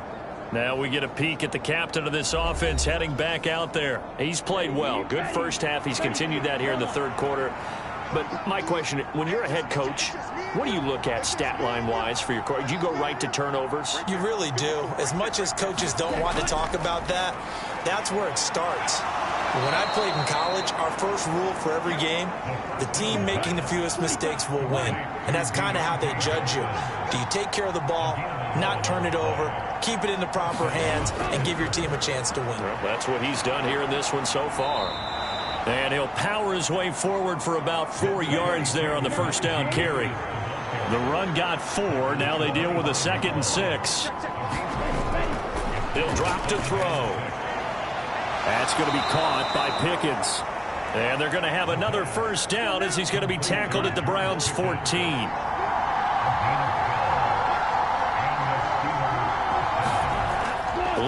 Now we get a peek at the captain of this offense heading back out there. He's played well. Good first half. He's continued that here in the 3rd quarter. But my question, when you're a head coach, what do you look at stat line-wise for your coach? Do you go right to turnovers? You really do. As much as coaches don't want to talk about that, that's where it starts. When I played in college, our first rule for every game, the team making the fewest mistakes will win. And that's kind of how they judge you. Do you take care of the ball, not turn it over, keep it in the proper hands, and give your team a chance to win? Well, that's what he's done here in this one so far. And he'll power his way forward for about 4 yards there on the 1st down carry. The run got 4. Now they deal with a 2nd and 6. He'll drop to throw. That's going to be caught by Pickens. And they're going to have another 1st down as he's going to be tackled at the Browns' 14.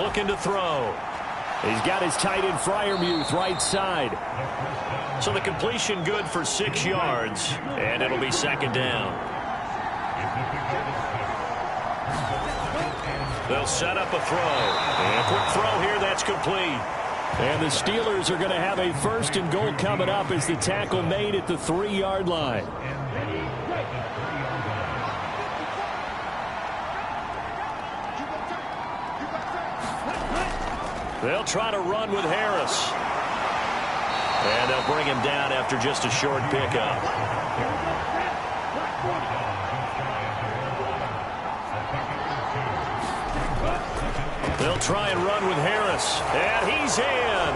Looking to throw. He's got his tight end Freiermuth right side. So the completion good for 6 yards, and it'll be 2nd down. They'll set up a throw. And a quick throw here, that's complete. And the Steelers are going to have a 1st and goal coming up as the tackle made at the 3-yard line. They'll try to run with Harris. And they'll bring him down after just a short pickup. They'll try and run with Harris. And he's in.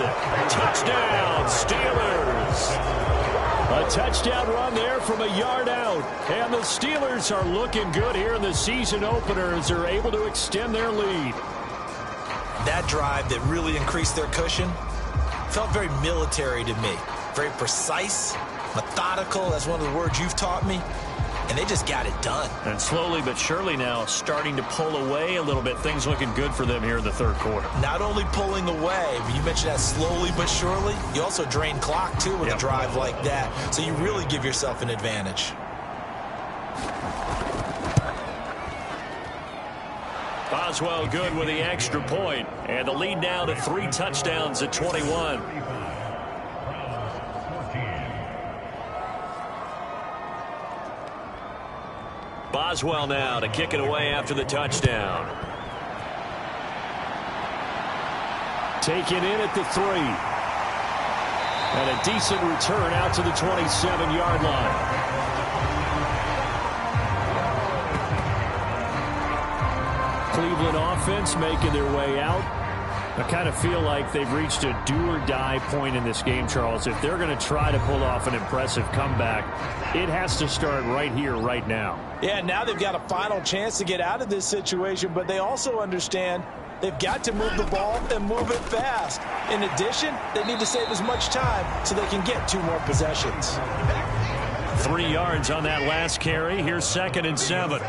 Touchdown, Steelers. A touchdown run there from a yard out. And the Steelers are looking good here in the season opener as they're able to extend their lead. That drive that really increased their cushion felt very military to me. Very precise, methodical. That's one of the words you've taught me. And they just got it done. And slowly but surely now starting to pull away a little bit. Things looking good for them here in the 3rd quarter. Not only pulling away, but you mentioned that slowly but surely. You also drain clock, too, with a drive like that. So you really give yourself an advantage. Boswell good with the extra point. And the lead now to 3 touchdowns at 21. Boswell now to kick it away after the touchdown. Taken in at the 3. And a decent return out to the 27-yard line. Cleveland offense making their way out. I kind of feel like they've reached a do-or-die point in this game, Charles. If they're going to try to pull off an impressive comeback, it has to start right here, right now. Yeah, now they've got a final chance to get out of this situation, but they also understand they've got to move the ball and move it fast. In addition, they need to save as much time so they can get 2 more possessions. 3 yards on that last carry. Here's 2nd and 7.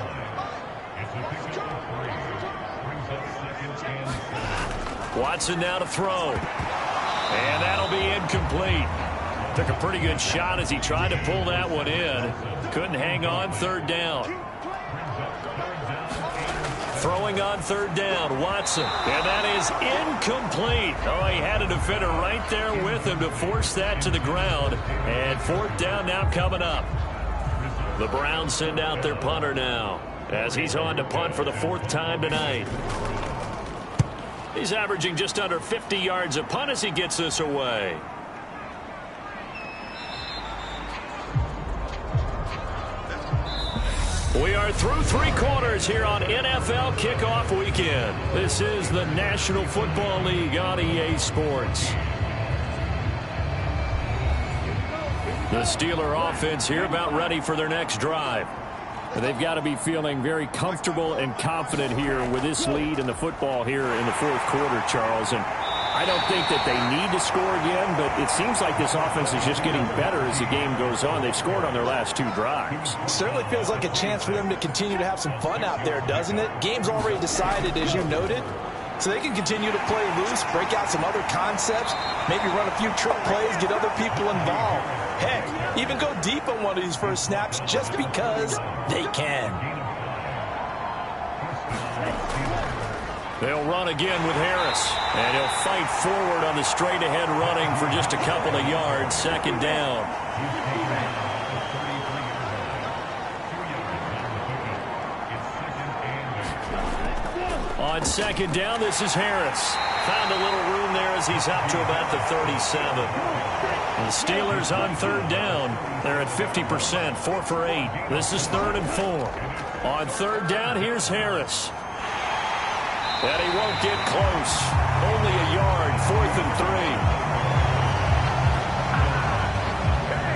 Watson now to throw. And that'll be incomplete. Took a pretty good shot as he tried to pull that one in. Couldn't hang on. 3rd down. Throwing on 3rd down, Watson. And that is incomplete. Oh, he had a defender right there with him to force that to the ground. And 4th down now coming up. The Browns send out their punter now as he's on to punt for the 4th time tonight. He's averaging just under 50 yards a punt as he gets this away. We are through 3 quarters here on NFL Kickoff Weekend. This is the National Football League on EA Sports. The Steeler offense here about ready for their next drive. They've got to be feeling very comfortable and confident here with this lead in the football here in the 4th quarter, Charles. And I don't think that they need to score again, but it seems like this offense is just getting better as the game goes on. They've scored on their last 2 drives. Certainly feels like a chance for them to continue to have some fun out there, doesn't it? Game's already decided, as you noted. So they can continue to play loose, break out some other concepts, maybe run a few trick plays, get other people involved. Heck, even go deep on one of these first snaps just because they can. They'll run again with Harris. And he'll fight forward on the straight-ahead running for just a couple of yards. 2nd down. On 2nd down, this is Harris. Found a little room there as he's up to about the 37. The Steelers on 3rd down. They're at 50%, 4 for 8. This is 3rd and 4. On 3rd down, here's Harris. And he won't get close. Only a yard, 4th and 3.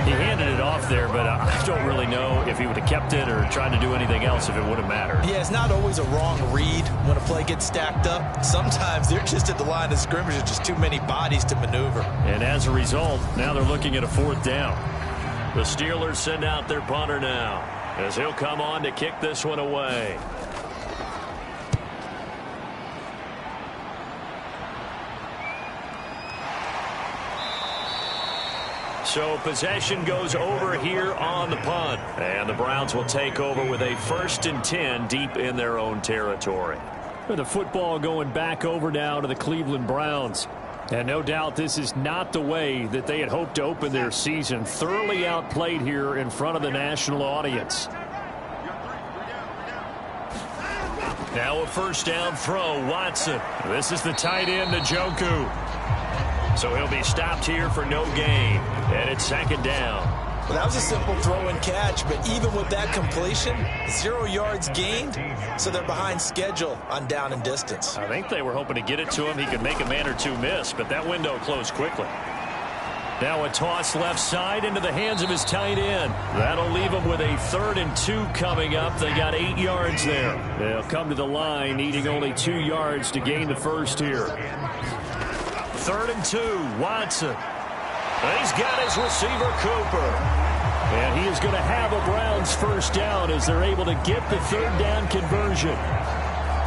He handed it off there, but I don't really know if he would have kept it or tried to do anything else if it would have mattered. Yeah, it's not always a wrong read when a play gets stacked up. Sometimes they're just at the line of scrimmage. There's just too many bodies to maneuver. And as a result, now they're looking at a 4th down. The Steelers send out their punter now as he'll come on to kick this one away. So possession goes over here on the punt. And the Browns will take over with a 1st and 10 deep in their own territory. The football going back over now to the Cleveland Browns. And no doubt this is not the way that they had hoped to open their season. Thoroughly outplayed here in front of the national audience. Now a 1st down throw, Watson. This is the tight end, Njoku. So he'll be stopped here for no gain. And it's 2nd down. Well, that was a simple throw and catch, but even with that completion, 0 yards gained, so they're behind schedule on down and distance. I think they were hoping to get it to him. He could make a man or 2 miss, but that window closed quickly. Now a toss left side into the hands of his tight end. That'll leave him with a 3rd and 2 coming up. They got 8 yards there. They'll come to the line needing only 2 yards to gain the first here. 3rd and 2, Watson. He's got his receiver, Cooper. And he is going to have a Browns 1st down as they're able to get the 3rd down conversion.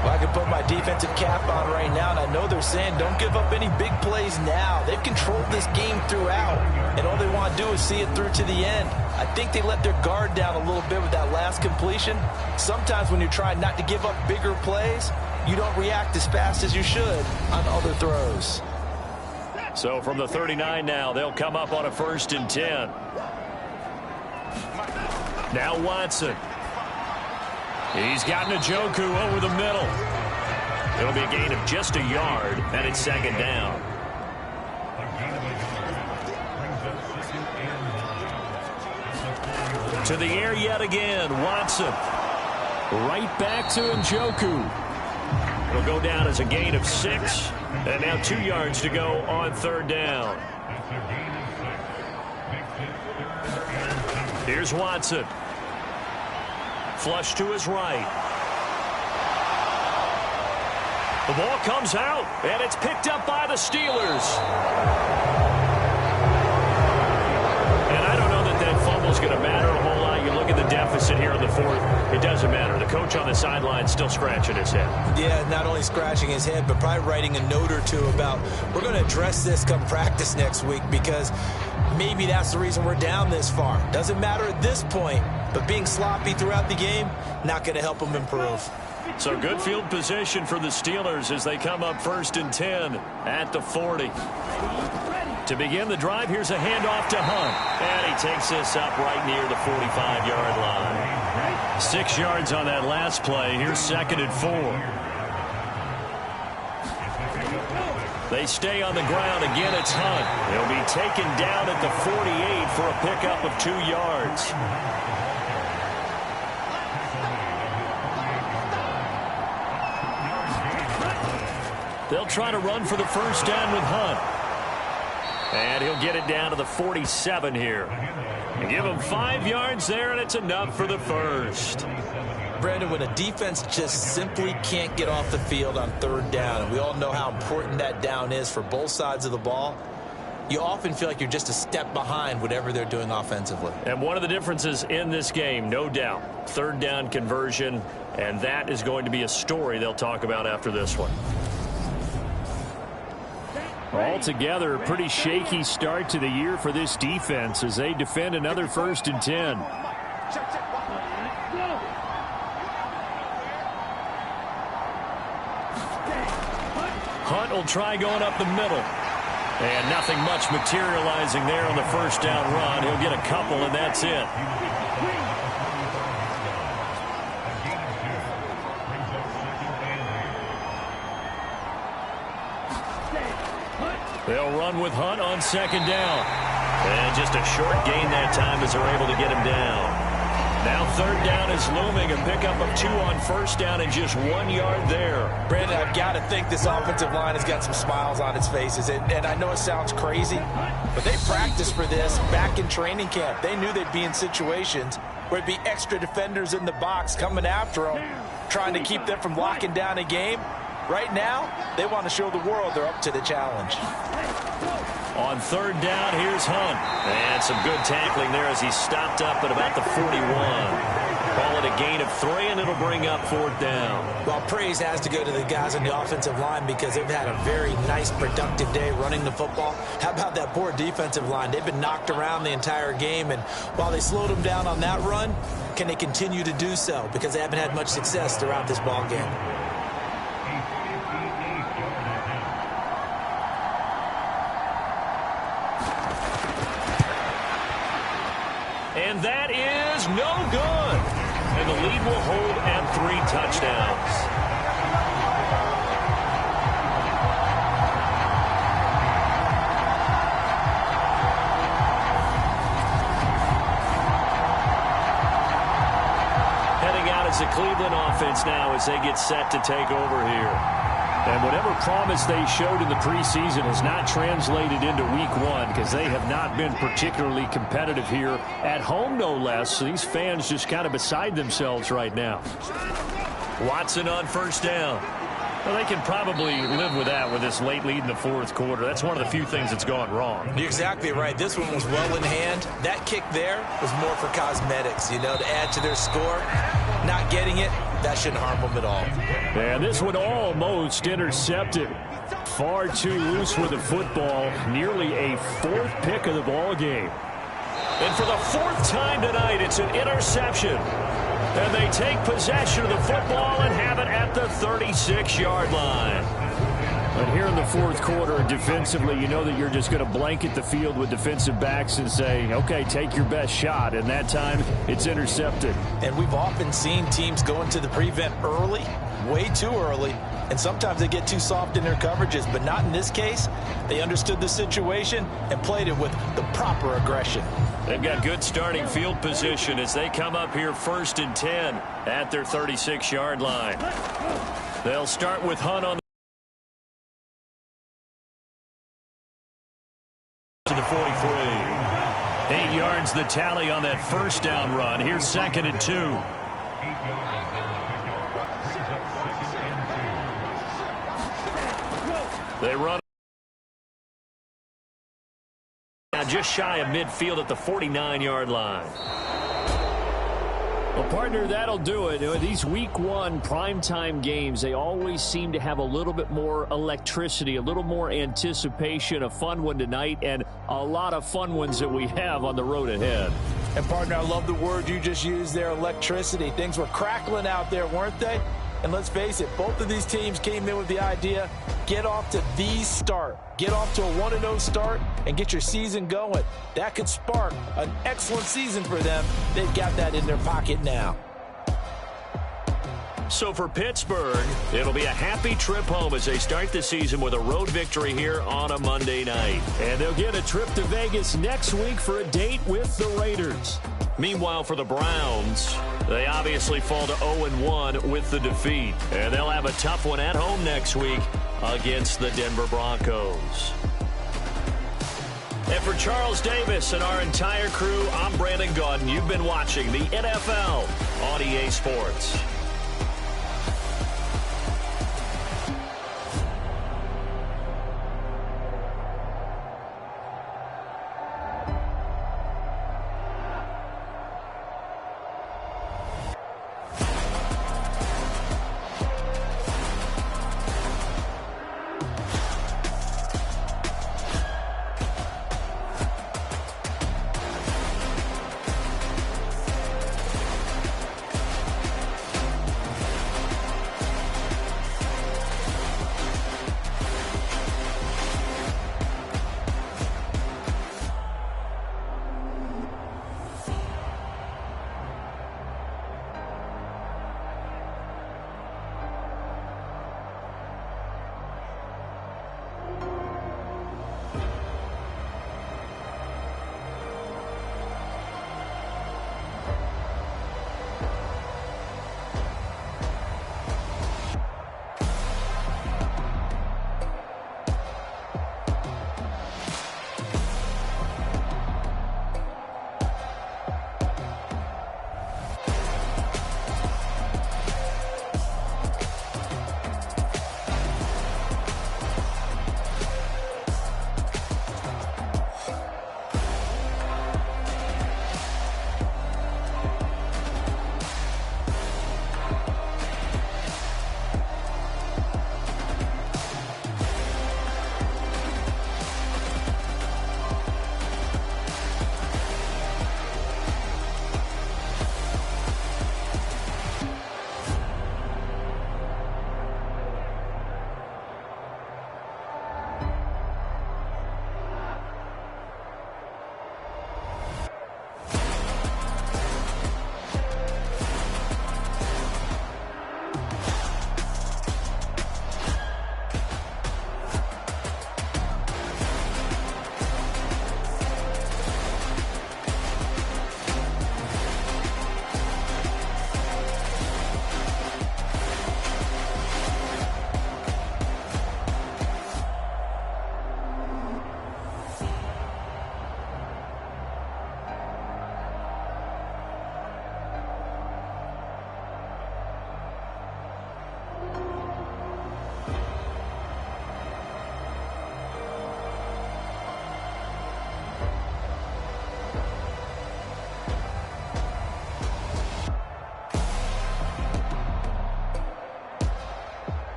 Well, I can put my defensive cap on right now, and I know they're saying don't give up any big plays now. They've controlled this game throughout, and all they want to do is see it through to the end. I think they let their guard down a little bit with that last completion. Sometimes when you're trying not to give up bigger plays, you don't react as fast as you should on other throws. So from the 39 now, they'll come up on a 1st and 10. Now Watson. He's got Njoku over the middle. It'll be a gain of just a yard, and it's second down. To the air yet again, Watson. Right back to Njoku. It'll go down as a gain of 6, and now 2 yards to go on third down. Here's Watson. Flush to his right. The ball comes out, and it's picked up by the Steelers. And I don't know that fumble's going to matter a whole lot. You look at the deficit here in the fourth, it doesn't matter. The coach on the sideline still scratching his head. Yeah, not only scratching his head, but probably writing a note or two about, we're going to address this come practice next week, because maybe that's the reason we're down this far. Doesn't matter at this point, but being sloppy throughout the game, not going to help them improve. So good field position for the Steelers as they come up 1st and 10 at the 40. To begin the drive, here's a handoff to Hunt. And he takes this up right near the 45-yard line. 6 yards on that last play. Here's 2nd and 4. They stay on the ground. Again, it's Hunt. He'll be taken down at the 48 for a pickup of 2 yards. They'll try to run for the first down with Hunt. And he'll get it down to the 47 here. And give him 5 yards there, and it's enough for the first. Brandon, when a defense just simply can't get off the field on third down, and we all know how important that down is for both sides of the ball, you often feel like you're just a step behind whatever they're doing offensively. And one of the differences in this game, no doubt, third down conversion, and that is going to be a story they'll talk about after this one. Altogether, a pretty shaky start to the year for this defense as they defend another 1st and 10. Hunt will try going up the middle. And nothing much materializing there on the first down run. He'll get a couple, and that's it. They'll run with Hunt on 2nd down. And just a short gain that time as they're able to get him down. Now 3rd down is looming. A pickup of 2 on 1st down and just 1 yard there. Brandon, I've got to think this offensive line has got some smiles on its faces. And I know it sounds crazy, but they practiced for this back in training camp. They knew they'd be in situations where it'd be extra defenders in the box coming after them, trying to keep them from locking down a game. Right now, they want to show the world they're up to the challenge. On 3rd down, here's Hunt. And some good tackling there as he stopped up at about the 41. Call it a gain of 3, and it'll bring up 4th down. Well, praise has to go to the guys on the offensive line because they've had a very nice, productive day running the football. How about that poor defensive line? They've been knocked around the entire game, and while they slowed them down on that run, can they continue to do so? Because they haven't had much success throughout this ball game. And that is no good. And the lead will hold at 3 touchdowns. Heading out is the Cleveland offense now as they get set to take over here. And whatever promise they showed in the preseason has not translated into week 1 because they have not been particularly competitive here at home, no less. So these fans just kind of beside themselves right now. Watson on 1st down. Well, they can probably live with that with this late lead in the 4th quarter. That's one of the few things that's gone wrong. You're exactly right. This one was well in hand. That kick there was more for cosmetics, you know, to add to their score. Not getting it, that shouldn't harm them at all. And this one almost intercepted. Far too loose with the football. Nearly a 4th pick of the ball game. And for the 4th time tonight, it's an interception. And they take possession of the football and have it at the 36-yard line. But here in the 4th quarter, defensively, you know that you're just going to blanket the field with defensive backs and say, okay, take your best shot. And that time, it's intercepted. And we've often seen teams go into the prevent early, way too early, and sometimes they get too soft in their coverages, but not in this case. They understood the situation and played it with the proper aggression. They've got good starting field position as they come up here 1st and 10 at their 36-yard line. They'll start with Hunt on to the 43. 8 yards the tally on that first down run. Here's 2nd and 2. They run now just shy of midfield at the 49-yard line. Well, partner, that'll do it. These week one primetime games, they always seem to have a little bit more electricity, a little more anticipation. A fun one tonight, and a lot of fun ones that we have on the road ahead. And, partner, I love the word you just used there, electricity. Things were crackling out there, weren't they? And let's face it, both of these teams came in with the idea, get off to the start. Get off to a 1-0 start and get your season going. That could spark an excellent season for them. They've got that in their pocket now. So for Pittsburgh, it'll be a happy trip home as they start the season with a road victory here on a Monday night. And they'll get a trip to Vegas next week for a date with the Raiders. Meanwhile, for the Browns, they obviously fall to 0-1 with the defeat. And they'll have a tough one at home next week against the Denver Broncos. And for Charles Davis and our entire crew, I'm Brandon Gaudin. You've been watching the NFL on EA Sports.